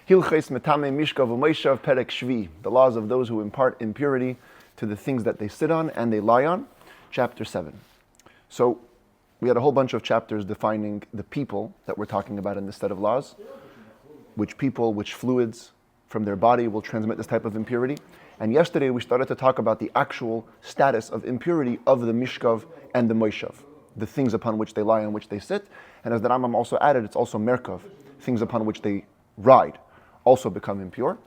Hilchos Metam'ei Mishkav Umoshav Perek Shvi, the laws of those who impart impurity to the things that they sit on and they lie on, chapter 7. So we had a whole bunch of chapters defining the people that we're talking about in this set of laws, which people, which fluids from their body will transmit this type of impurity. And yesterday we started to talk about the actual status of impurity of the Mishkav and the Umoshav, the things upon which they lie, on which they sit. And as the Rambam also added, it's also Merkav, things upon which they ride, also become impure.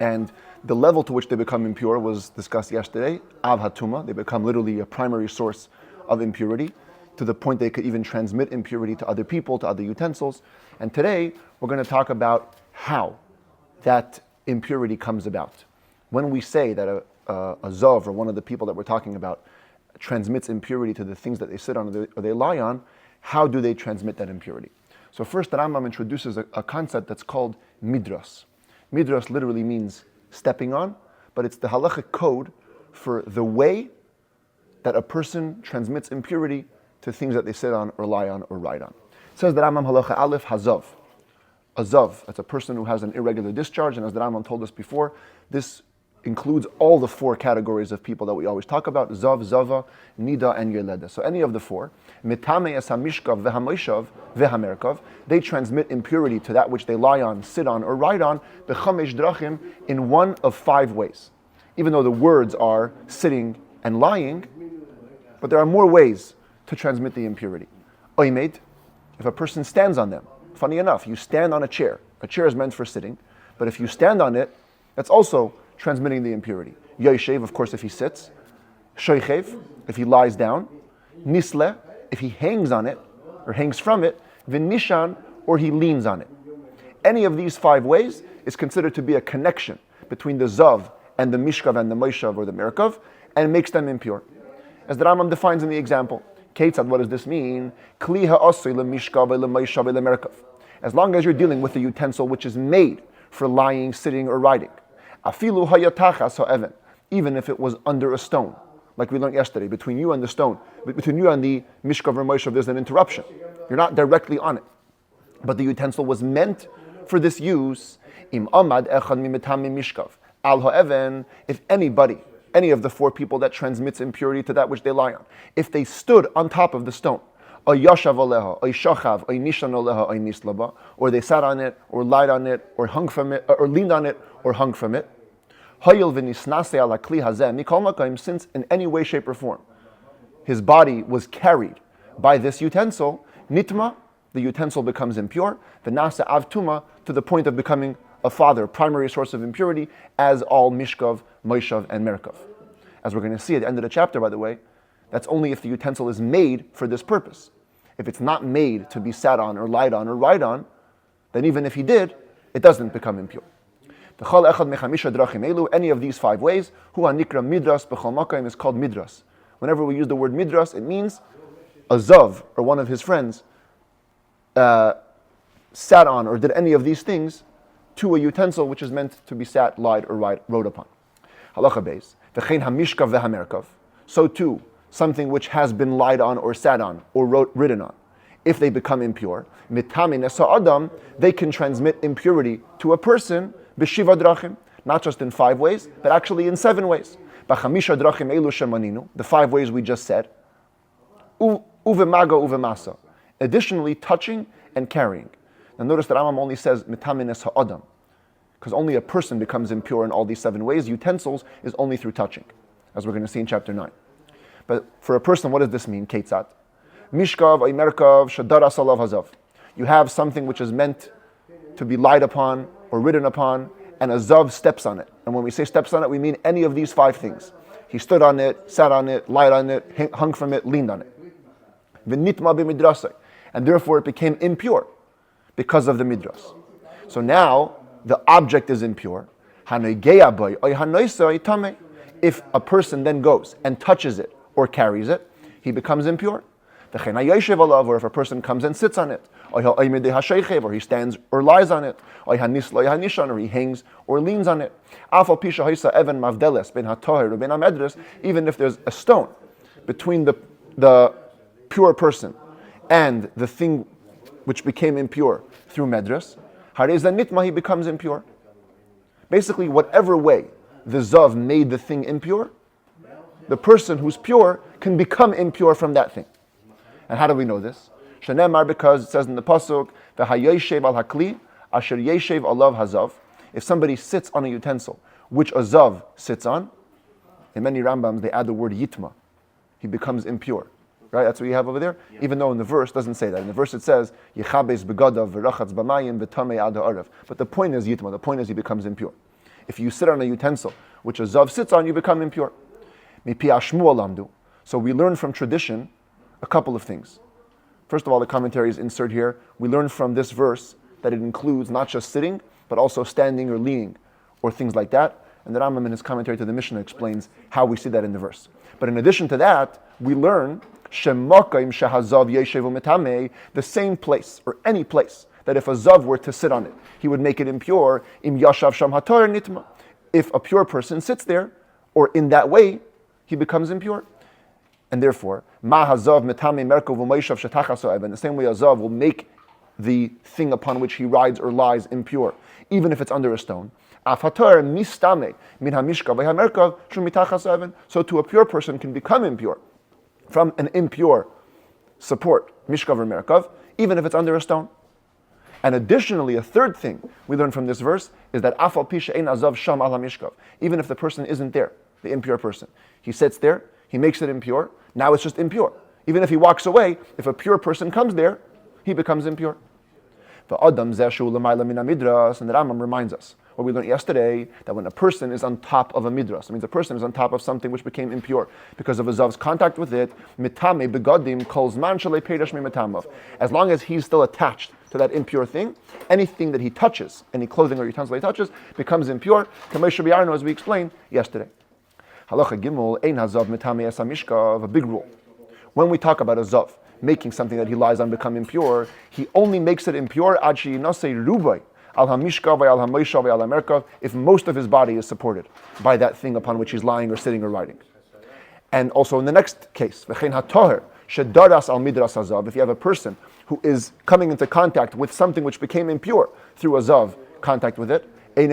And the level to which they become impure was discussed yesterday, Av Hatuma. They become literally a primary source of impurity, to the point they could even transmit impurity to other people, to other utensils. And today, we're going to talk about how that impurity comes about. When we say that a Zav, or one of the people that we're talking about, transmits impurity to the things that they sit on or they lie on, how do they transmit that impurity? So first, the Rambam introduces a concept that's called midras. Midras literally means stepping on, but it's the halachic code for the way that a person transmits impurity to things that they sit on or lie on or ride on. It says the Rambam halacha aleph hazav. A zav, that's a person who has an irregular discharge, and as the Rambam told us before, this includes all the four categories of people that we always talk about: zav, zava, nida, and yeleda. So any of the four, Metam'ei es hamishkav vehamoshav vehamerkav, they transmit impurity to that which they lie on, sit on, or ride on, bechamesh drachim, in one of 5 ways. Even though the words are sitting and lying, but there are more ways to transmit the impurity. Oimed, if a person stands on them. Funny enough, you stand on a chair. A chair is meant for sitting, but if you stand on it, that's also transmitting the impurity. Yossi, of course, if he sits. Shoichev, if he lies down. Nisle, if he hangs on it, or hangs from it. V'nishan, or he leans on it. Any of these 5 ways is considered to be a connection between the Zav and the Mishkav and the Umoshav or the Merkav, and makes them impure. As the Rambam defines in the example, Ketzad, what does this mean? Kli ha'asoi le'mishkav le'umoshav le'merkav. As long as you're dealing with a utensil which is made for lying, sitting, or riding. Afilu hayatachas ha'even, even if it was under a stone, like we learned yesterday, between you and the stone, between you and the Mishkav or Umoshav, there's an interruption. You're not directly on it, but the utensil was meant for this use. Im amad echad mimetamim mishkav al ha'even, if anybody, any of the 4 people that transmits impurity to that which they lie on, if they stood on top of the stone, or yashav aleha, or shachav, or nishan aleha, or nislaba, or they sat on it, or lied on it, or hung from it, or leaned on it, or hung from it, hayil v'nisnase ala kli hazeh mikol makayim, since in any way, shape, or form his body was carried by this utensil, nitma, the utensil becomes impure, v'nase avtuma, to the point of becoming a father, primary source of impurity, as all Mishkav, Umoshav, and Merkav. As we're going to see at the end of the chapter, by the way, that's only if the utensil is made for this purpose. If it's not made to be sat on, or lied on, or ride on, then even if he did, it doesn't become impure. Any of these 5 ways, hua nikra midras b'chol makayim, is called midras. Whenever we use the word midras, it means a zav, or one of his friends, sat on or did any of these things to a utensil which is meant to be sat, lied, or rode upon. Halacha beis, v'chein hamishkav vehamerkav. So too, something which has been lied on, or sat on, or ridden on, if they become impure, Metam'ei nesa adam, they can transmit impurity to a person b'shiva drachim, not just in 5 ways, but actually in 7 ways. B'chamisha drachim elu shemaninu, the 5 ways we just said. Uvemaga uvemasa, additionally touching and carrying. Now notice that Rambam only says Metam'ei nesa adam, because only a person becomes impure in all these 7 ways. Utensils is only through touching, as we're going to see in chapter 9. But for a person, what does this mean? Ketzat. Mishkav, Merkav, Shadaras alav hazav. You have something which is meant to be lied upon or ridden upon, and a zav steps on it. And when we say steps on it, we mean any of these 5 things. He stood on it, sat on it, lied on it, hung from it, leaned on it. V'nitma b'midrasai. And therefore it became impure because of the midras. So now the object is impure. If a person then goes and touches it or carries it, he becomes impure. Or if a person comes and sits on it, or he stands or lies on it, or he hangs or leans on it. Even if there's a stone between the pure person and the thing which became impure through medras, Hareza nitma, he becomes impure. Basically, whatever way the zav made the thing impure, the person who's pure can become impure from that thing. And how do we know this? Shenemar, because it says in the pasuk, "V'hayoshev al hakli asher yeshev alav hazav." If somebody sits on a utensil which a zav sits on, in many Rambams they add the word yitma. He becomes impure. Right? That's what you have over there. Yeah. Even though in the verse it doesn't say that. In the verse it says Yechabes begadav v'rachatz b'mayim v'tamei ad ha'arav. But the point is yitma. The point is he becomes impure. If you sit on a utensil which a zav sits on, you become impure. Mipi ashmu alamdu. So we learn from tradition a couple of things. First of all, the commentaries insert here. We learn from this verse that it includes not just sitting, but also standing or leaning, or things like that. And the Rambam in his commentary to the Mishnah explains how we see that in the verse. But in addition to that, we learn the same place, or any place, that if a zav were to sit on it, he would make it impure. If a pure person sits there, or in that way, he becomes impure. And therefore, in the same way a zav will make the thing upon which he rides or lies impure, even if it's under a stone. So to a pure person can become impure from an impure support, Mishkav or Merkav, even if it's under a stone. And additionally, a third thing we learn from this verse is that Afal Pisha Ein Azav Sham Al HaMishkav. Even if the person isn't there, the impure person, he sits there, he makes it impure, now it's just impure. Even if he walks away, if a pure person comes there, he becomes impure. And the Rambam reminds us what we learned yesterday, that when a person is on top of a midras, it means a person is on top of something which became impure because of a zav's contact with it, Metam'ei begodim kol zman shalei peidash me'metamav. As long as he's still attached to that impure thing, anything that he touches, any clothing or utensil he touches, becomes impure. As we explained yesterday. Halacha gimel ein hazav metamei es hamishkav, a big rule. When we talk about a zav making something that he lies on become impure, he only makes it impure ad she'inasei rubai al hamishkav al hamoshav al hamerkav, if most of his body is supported by that thing upon which he's lying or sitting or riding. And also in the next case, v'chein hatoher shedaras al midras hazav, if you have a person who is coming into contact with something which became impure through a zav contact with it, he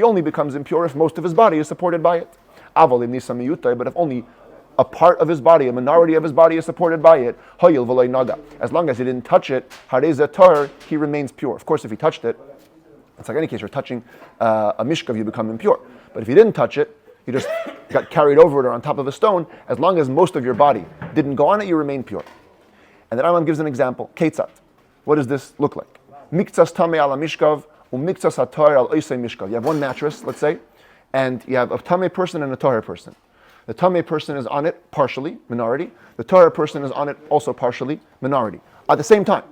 only becomes impure if most of his body is supported by it. But if only a part of his body, a minority of his body is supported by it, as long as he didn't touch it, he remains pure. Of course, if he touched it, it's like any case, you're touching a Mishkav, you become impure. But if you didn't touch it, you just got carried over it or on top of a stone, as long as most of your body didn't go on it, you remain pure. And the Rambam gives an example. Ketzat. What does this look like? Miktsas tamei ala mishkav, umiktsas hatar al oisei mishkav. You have one mattress, let's say, and you have a tamei person and a tahir person. The tamei person is on it partially, minority. The tahir person is on it also partially, minority. At the same time.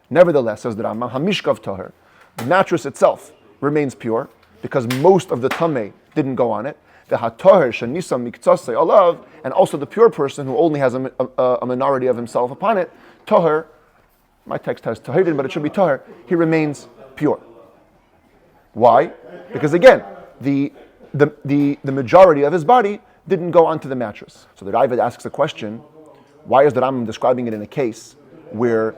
Nevertheless, says the Rambam, hamishkav tahir, the mattress itself remains pure because most of the tamei didn't go on it. The hatahir shanisa miktsasei alav, and also the pure person who only has a minority of himself upon it, tahir. My text has tahirin, but it should be tahir. He remains pure. Why? Because again, the majority of his body didn't go onto the mattress. So the Rabbi asks a question: why is the Rambam describing it in a case where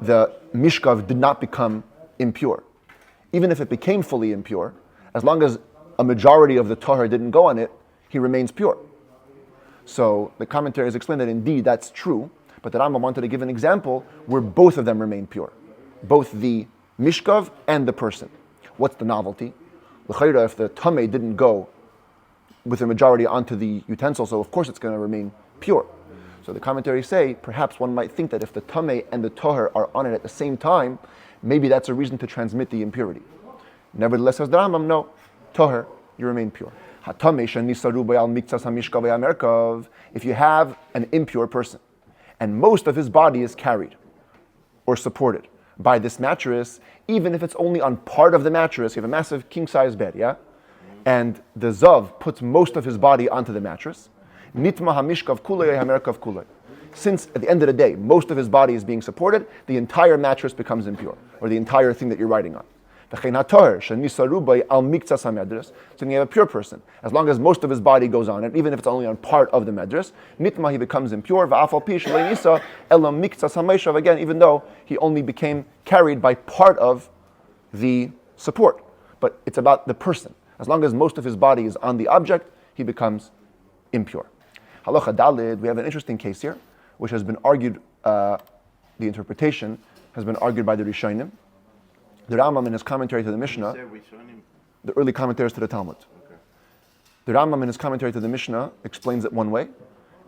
the Mishkav did not become impure? Even if it became fully impure, as long as a majority of the tahir didn't go on it, he remains pure. So the commentaries explain that indeed that's true. But the Rambam wanted to give an example where both of them remain pure. Both the Mishkav and the person. What's the novelty? L'chayra, if the tamei didn't go with the majority onto the utensil, so of course it's going to remain pure. So the commentaries say, perhaps one might think that if the tamei and the tahir are on it at the same time, maybe that's a reason to transmit the impurity. Nevertheless, says the Rambam, no, tahir, you remain pure. If you have an impure person, and most of his body is carried or supported by this mattress, even if it's only on part of the mattress. You have a massive king-size bed, yeah? And the zav puts most of his body onto the mattress. Nitma hamishkav kulei hamerkav kulei. Since at the end of the day, most of his body is being supported, the entire mattress becomes impure, or the entire thing that you're riding on. So then you have a pure person. As long as most of his body goes on it, even if it's only on part of the medras, nitma, he becomes impure. Again, even though he only became carried by part of the support. But it's about the person. As long as most of his body is on the object, he becomes impure. Halacha Dalid, we have an interesting case here, which has been argued, the interpretation has been argued by the Rishonim. The Rambam in his commentary to the Mishnah, the early commentaries to the Talmud. Okay. The Rambam in his commentary to the Mishnah explains it one way,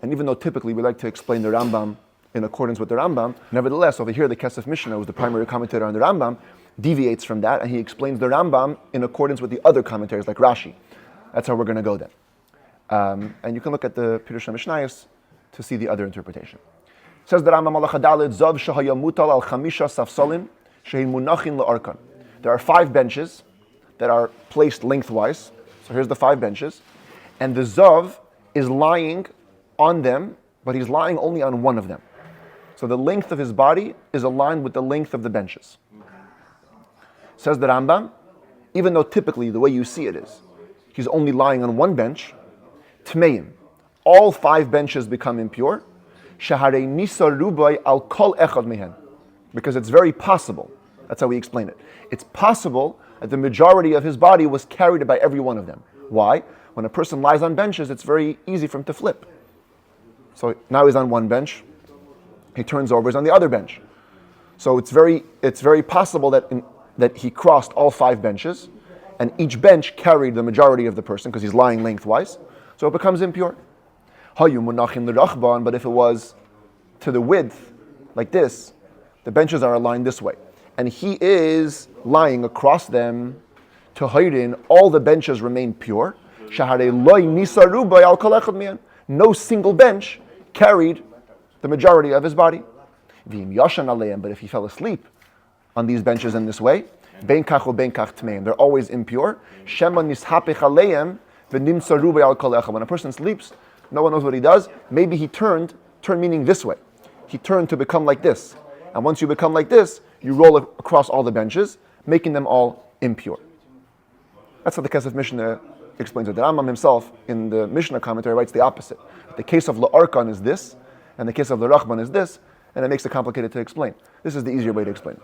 and even though typically we like to explain the Rambam in accordance with the Rambam, nevertheless over here the Kesef Mishnah, who's the primary commentator on the Rambam, deviates from that, and he explains the Rambam in accordance with the other commentaries like Rashi. That's how we're going to go then. And you can look at the Pirush HaMishnayos to see the other interpretation. Says the Rambam Halacha Daled, Zav shahaya mutal al chamisha safsalim shehin munachin la'arkan. There are 5 benches that are placed lengthwise. So here's the 5 benches. And the Zav is lying on them, but he's lying only on one of them. So the length of his body is aligned with the length of the benches. Says the Rambam, even though typically the way you see it is, he's only lying on one bench, Tmeim, all 5 benches become impure, Shaharei Nisa Rubai al Kol Echad Mehen. Because it's very possible, that's how we explain it. It's possible that the majority of his body was carried by every one of them. Why? When a person lies on benches, it's very easy for him to flip. So now he's on one bench, he turns over, he's on the other bench. So it's very possible that he crossed all 5 benches, and each bench carried the majority of the person because he's lying lengthwise, so it becomes impure. But if it was to the width, like this, the benches are aligned this way, and he is lying across them, to hidin, all the benches remain pure. No single bench carried the majority of his body. But if he fell asleep on these benches in this way, they're always impure. When a person sleeps, no one knows what he does. Maybe he turned meaning this way. He turned to become like this. And once you become like this, you roll across all the benches, making them all impure. That's what the Kesef Mishnah explains it. The Rambam himself, in the Mishnah commentary, writes the opposite. The case of La'arkan is this, and the case of La'rachman is this, and it makes it complicated to explain. This is the easier way to explain it.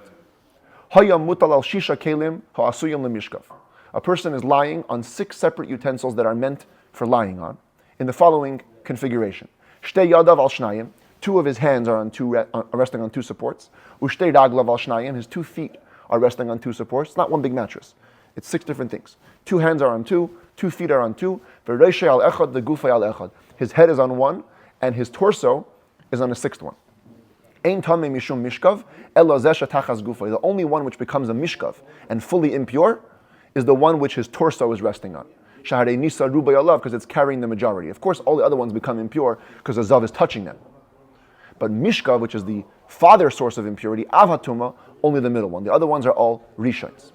A person is lying on 6 separate utensils that are meant for lying on, in the following configuration. 2 of his hands are resting on 2 supports. His 2 feet are resting on 2 supports. It's not one big mattress. It's 6 different things. 2 hands are on 2, 2 feet are on 2. His head is on 1, and his torso is on a 6th one. The only one which becomes a mishkav and fully impure is the one which his torso is resting on. Because it's carrying the majority. Of course, all the other ones become impure because the zav is touching them. But mishkav, which is the father source of impurity, avhatuma, only the middle one. The other ones are all rishons.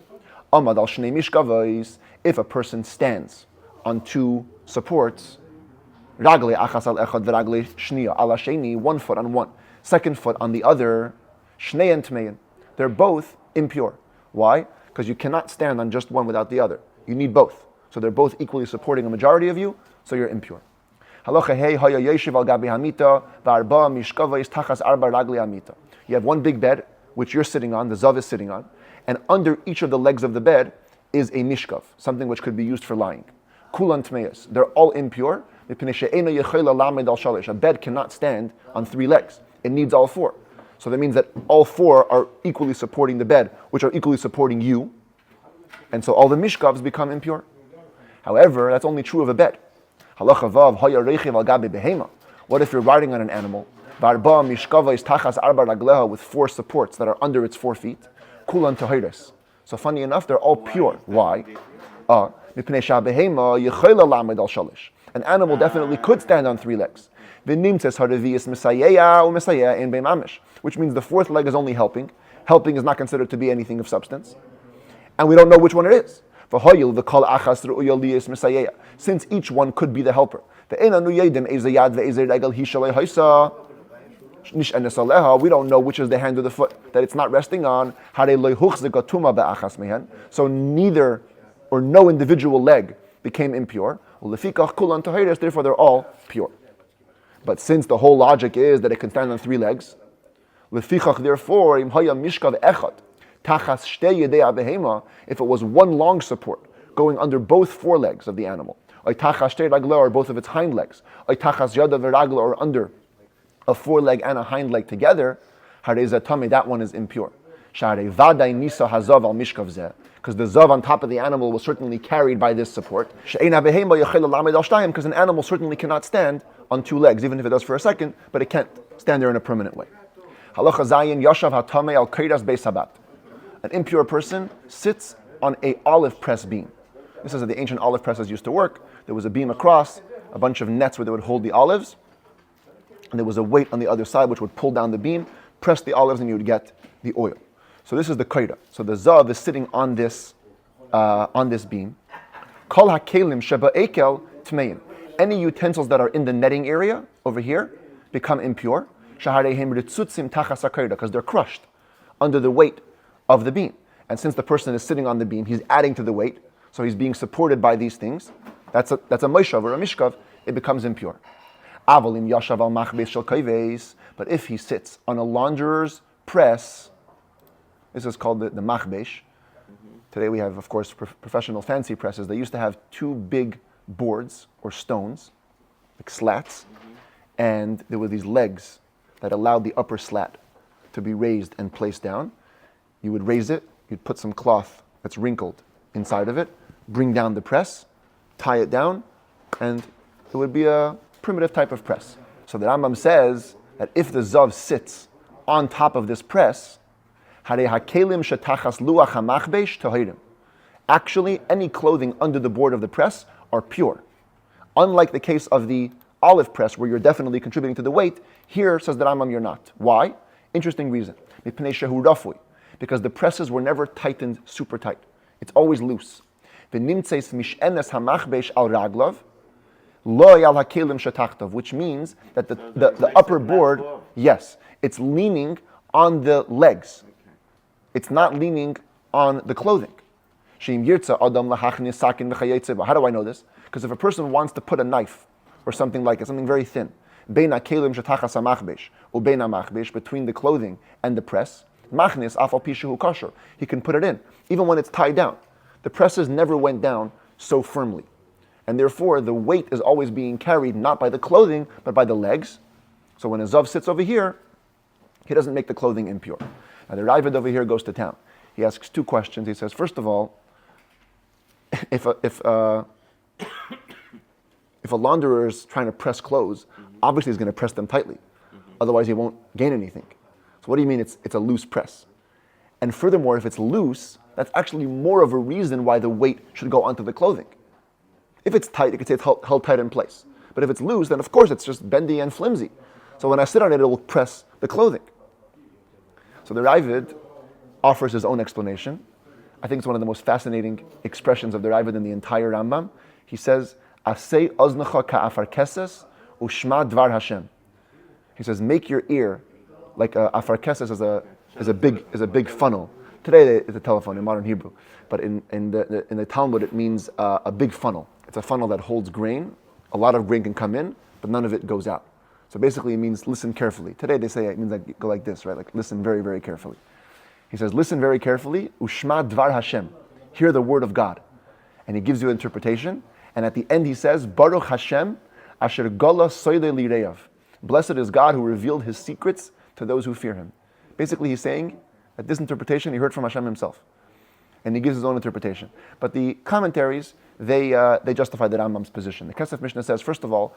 Amad al shnei mishkavos, if a person stands on 2 supports, ragle achas al echad v'ragle shniya ala sheni, 1 foot on one, 2nd foot on the other, shnei and tmein. They're both impure. Why? Because you cannot stand on just one without the other. You need both. So they're both equally supporting a majority of you, so you're impure. Halacha hey haya yeshiv al gabi hamita v'arba mishkavos tachas arba ragli hamita. You have one big bed, which you're sitting on, the zav is sitting on, and under each of the legs of the bed is a mishkav, something which could be used for lying. Kulan tmeis. They're all impure. A bed cannot stand on 3 legs. It needs all 4. So that means that all 4 are equally supporting the bed, which are equally supporting you. And so all the mishkavs become impure. However, that's only true of a bed. What if you're riding on an animal with 4 supports that are under its 4 feet? Kulan tahiris. So funny enough, they're all pure. Why? An animal definitely could stand on 3 legs. Which means the 4th leg is only helping. Helping is not considered to be anything of substance. And we don't know which one it is. Since each one could be the helper. We don't know which is the hand or the foot that it's not resting on. So neither or no individual leg became impure. Therefore they're all pure. But since the whole logic is that it can stand on three legs, therefore, if it was one long support going under both forelegs of the animal, or both of its hind legs, or under a foreleg and a hind leg together, that one is impure. Because the zav on top of the animal was certainly carried by this support. Because an animal certainly cannot stand on two legs, even if it does for a second, but it can't stand there in a permanent way. An impure person sits on an olive press beam. This is how the ancient olive presses used to work. There was a beam across, a bunch of nets where they would hold the olives, and there was a weight on the other side which would pull down the beam, press the olives, and you would get the oil. So this is the kaida. So the zav is sitting on this beam. Kol hakelim sheba ekel tmeim. Any utensils that are in the netting area over here become impure. Shaharehem ritzutzim tachas hakaida, because they're crushed under the weight of the beam. And since the person is sitting on the beam, he's adding to the weight, so he's being supported by these things. That's a Umoshav or a Mishkav. It becomes impure. Avolim yashav al machbeis shel kaives. But if he sits on a launderer's press, this is called the machbeis. Today we have, of course, professional fancy presses. They used to have two big boards or stones, like slats, and there were these legs that allowed the upper slat to be raised and placed down. You would raise it, you'd put some cloth that's wrinkled inside of it, bring down the press, tie it down, and it would be a primitive type of press. So the Rambam says that if the zav sits on top of this press, actually any clothing under the board of the press are pure. Unlike the case of the olive press where you're definitely contributing to the weight, here, says the Rambam, you're not. Why? Interesting reason. Because the presses were never tightened super tight. It's always loose. Which means that the upper board, yes, it's leaning on the legs. It's not leaning on the clothing. How do I know this? Because if a person wants to put a knife or something like it, something very thin, between the clothing and the press, he can put it in, even when it's tied down. The presses never went down so firmly. And therefore, the weight is always being carried not by the clothing, but by the legs. So when a zav sits over here, he doesn't make the clothing impure. Now the Rabbi over here goes to town. He asks two questions. He says, first of all, if a launderer is trying to press clothes, obviously he's going to press them tightly. Otherwise he won't gain anything. So what do you mean it's a loose press? And furthermore, if it's loose, that's actually more of a reason why the weight should go onto the clothing. If it's tight, you could say it's held tight in place. But if it's loose, then of course it's just bendy and flimsy. So when I sit on it, it will press the clothing. So the Ravid offers his own explanation. I think it's one of the most fascinating expressions of the Ravid in the entire Rambam. He says, "Asei oznecha ka'afar keses u'shma dvar Hashem." He says, make your ear like afar keses is a big funnel. Today it's a telephone in modern Hebrew, but in the Talmud it means a big funnel. It's a funnel that holds grain. A lot of grain can come in, but none of it goes out. So basically it means listen carefully. Today they say it means like go like this, right? Like listen very, very carefully. He says, listen very carefully, ushma dvar Hashem. Hear the word of God. And he gives you interpretation. And at the end he says, Baruch Hashem asher gola soydei lireyav. Blessed is God who revealed his secrets to those who fear him. Basically he's saying that this interpretation he heard from Hashem himself. And he gives his own interpretation. But the commentaries, they justify the Rambam's position. The Kesef Mishnah says, first of all,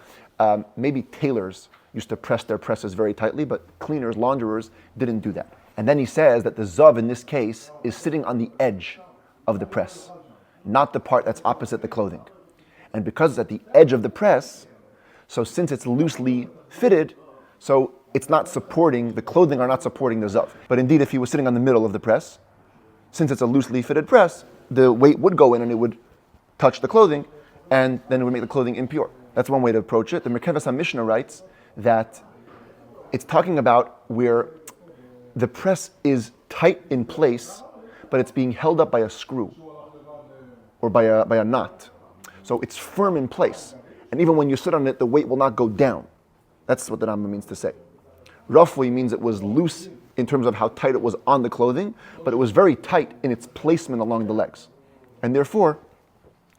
maybe tailors used to press their presses very tightly, but cleaners, launderers didn't do that. And then he says that the zav in this case is sitting on the edge of the press, not the part that's opposite the clothing. And because it's at the edge of the press, so since it's loosely fitted, so it's not supporting, the clothing are not supporting the zav. But indeed, if he was sitting on the middle of the press, since it's a loosely fitted press, the weight would go in and it would touch the clothing, and then it would make the clothing impure. That's one way to approach it. The Merkevas HaMishnah writes that It's talking about where the press is tight in place, but it's being held up by a screw or by a knot. So it's firm in place. And even when you sit on it, the weight will not go down. That's what the Rambam means to say. Roughly means it was loose in terms of how tight it was on the clothing, but it was very tight in its placement along the legs. And therefore,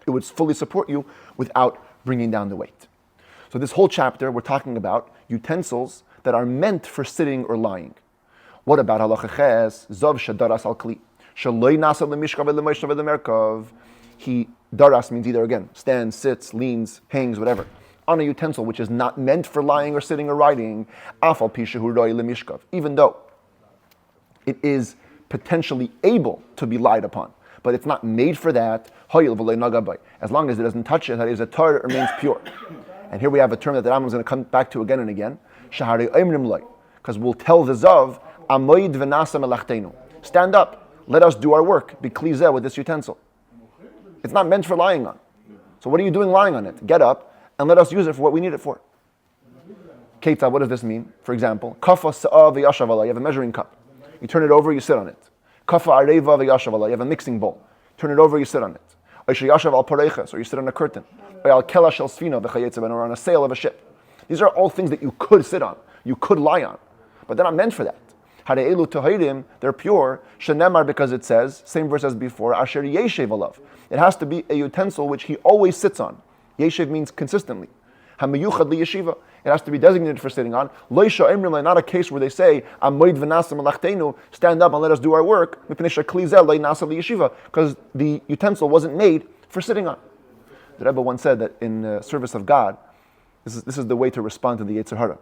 it would fully support you without bringing down the weight. So this whole chapter, we're talking about utensils that are meant for sitting or lying. What about halacha ches? Zav shadaras al kli. Shaloi nasa lemishkav lemoshav lemerkav. He, daras means either, again, stands, sits, leans, hangs, whatever, on a utensil which is not meant for lying or sitting or riding, afal pishahu roi lemishkav, even though it is potentially able to be lied upon, but it's not made for that, as long as it doesn't touch it, that is, a Torah remains pure. And here we have a term that the Rambam is going to come back to again and again, because we'll tell the Zav, amoid v'nasa melachtenu, stand up, let us do our work, be klizeh with this utensil. It's not meant for lying on. So what are you doing lying on it? Get up and let us use it for what we need it for. Keita, what does this mean? For example, kafa sa'ah v'yashav alai, you have a measuring cup. You turn it over, you sit on it. Kafa areva v'yashav alai, you have a mixing bowl. Turn it over, you sit on it. Or you sit on a curtain. Or on a sail of a ship. These are all things that you could sit on, you could lie on, but they're not meant for that. They're pure, because it says, same verse as before, asher yeshev alav. It has to be a utensil which he always sits on. Yeshev means consistently. Hamiyuchad li yeshiva. It has to be designated for sitting on. Loisha emrim, not a case where they say, amoid v'nasa melachtenu, stand up and let us do our work, because the utensil wasn't made for sitting on. The Rabbi once said that in service of God, this is the way to respond to the Yetzer Hara.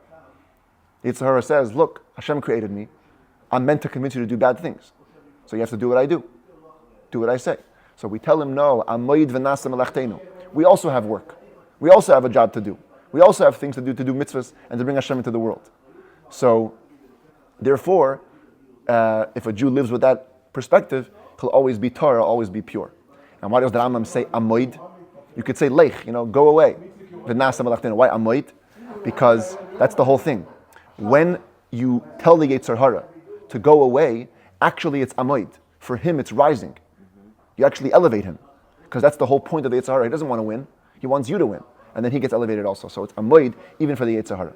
The Yetzer Hara says, look, Hashem created me. I'm meant to convince you to do bad things. So you have to do what I do. Do what I say. So we tell him, no, amoid v'nasa melachtenu. We also have work. We also have a job to do. We also have things to do mitzvahs and to bring Hashem into the world. So, therefore, if a Jew lives with that perspective, he'll always be Torah, always be pure. And why does the Rambam say amoid? You could say leich, go away. V'nasa melachtenu. Why amoid? Because that's the whole thing. When you tell the Yetzer Hara to go away, actually it's amoid. For him, it's rising. You actually elevate him. Because that's the whole point of the Yetzer Hara. He doesn't want to win. He wants you to win. And then he gets elevated also. So it's amoid even for the Yetzer Hara.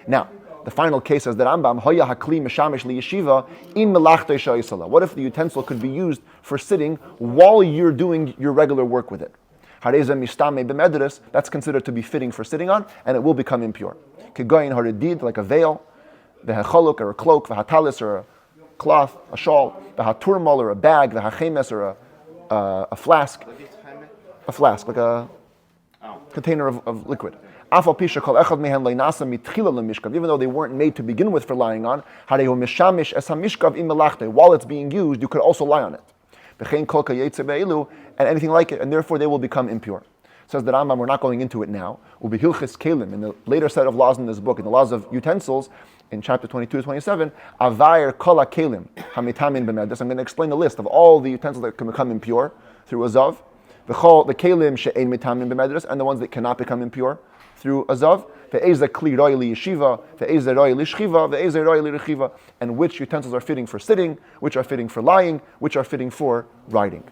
Now, the final case says that Rambam, Hoya hakli mishamish li yeshiva in melachtei shayisala. What if the utensil could be used for sitting while you're doing your regular work with it? Hareza mistamei b'medres, that's considered to be fitting for sitting on, and it will become impure. Kegoyin haredid, like a veil, v'hacholuk, or a cloak, v'hatalis, or a cloth, a shawl, v'haturmal, or a bag, v'hachemes, or a flask. A flask, like a container of liquid. Even though they weren't made to begin with for lying on, while it's being used, you could also lie on it. And anything like it, and therefore they will become impure. Says the Rambam, we're not going into it now. Will be Hilchos kelim in the later set of laws in this book, in the laws of utensils, in chapter 22 to 27, Avair kola kelim hamitamin b'medes. I'm going to explain the list of all the utensils that can become impure through a zav. The kelim she'ein mitamin b'medres, and the ones that cannot become impure through a zav. Ve'ezeh kli roi li yeshiva, ve'ezeh roi li shchiva, ve'ezeh roi li rechiva. And which utensils are fitting for sitting, which are fitting for lying, which are fitting for riding.